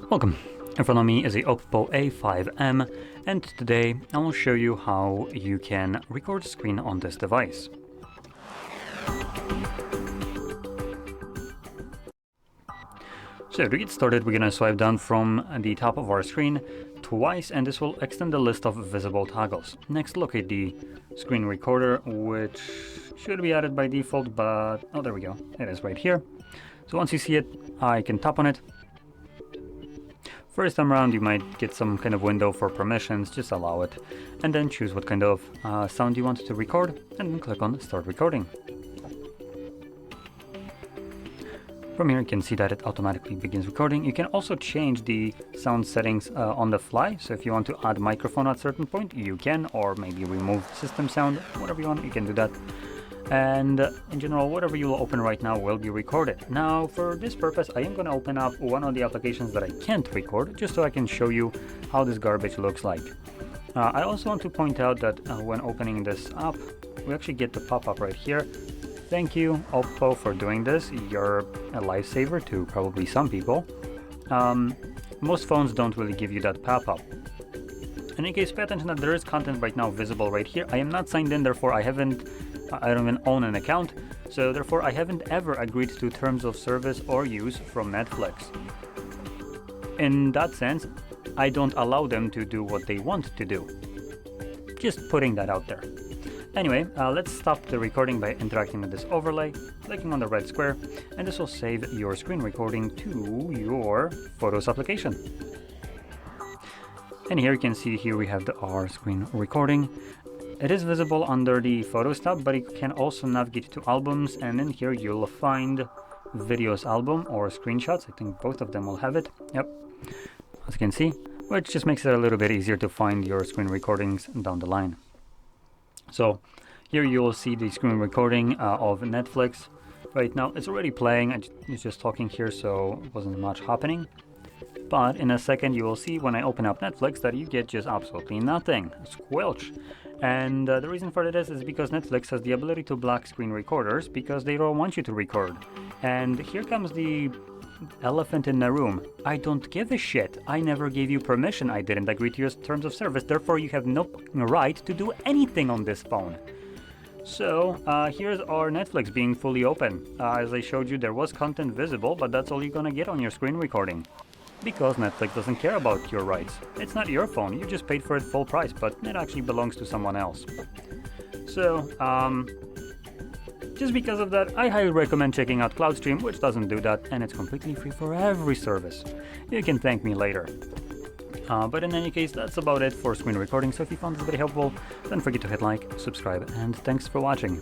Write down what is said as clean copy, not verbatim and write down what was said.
Welcome. In front of me is the OPPO A5m, and today I will show you how you can record a screen on this device. So to get started, we're going to swipe down from the top of our screen twice, and this will extend the list of visible toggles. Next, locate the screen recorder, which should be added by default, but oh, there we go. It is right here. So once you see it, I can tap on it. First time around, you might get some kind of window for permissions, just allow it, and then choose what kind of sound you want to record, and then click on Start Recording. From here you can see that it automatically begins recording. You can also change the sound settings on the fly, so if you want to add microphone at a certain point, you can, or maybe remove system sound, whatever you want, you can do that. And in general, whatever you will open right now will be recorded. Now, for this purpose, I am going to open up one of the applications that I can't record, just so I can show you how this garbage looks like. I also want to point out that when opening this up, we actually get the pop-up right here. Thank you, OPPO, for doing this. You're a lifesaver to probably some people. Most phones don't really give you that pop-up. In any case, pay attention that there is content right now visible right here. I am not signed in, therefore I don't even own an account, so therefore I haven't ever agreed to terms of service or use from Netflix. In that sense, I don't allow them to do what they want to do. Just putting that out there. Anyway, let's stop the recording by interacting with this overlay, clicking on the red square, and this will save your screen recording to your Photos application. And here you can see here we have our screen recording. It is visible under the Photos tab, but you can also navigate to Albums, and in here you'll find Videos album or Screenshots. I think both of them will have it. Yep, as you can see, which just makes it a little bit easier to find your screen recordings down the line. So here you will see the screen recording of Netflix. Right now it's already playing. It's just talking here, so it wasn't much happening. But in a second you will see when I open up Netflix that you get just absolutely nothing. Squelch. And the reason for that is because Netflix has the ability to block screen recorders because they don't want you to record. And here comes the elephant in the room. I don't give a shit. I never gave you permission. I didn't agree to your terms of service. Therefore, you have no right to do anything on this phone. So here's our Netflix being fully open. As I showed you, there was content visible, but that's all you're gonna get on your screen recording. Because Netflix doesn't care about your rights. It's not your phone, you just paid for it full price, but it actually belongs to someone else. So, just because of that, I highly recommend checking out CloudStream, which doesn't do that, and it's completely free for every service. You can thank me later. But in any case, that's about it for screen recording, so if you found this video helpful, don't forget to hit like, subscribe, and thanks for watching.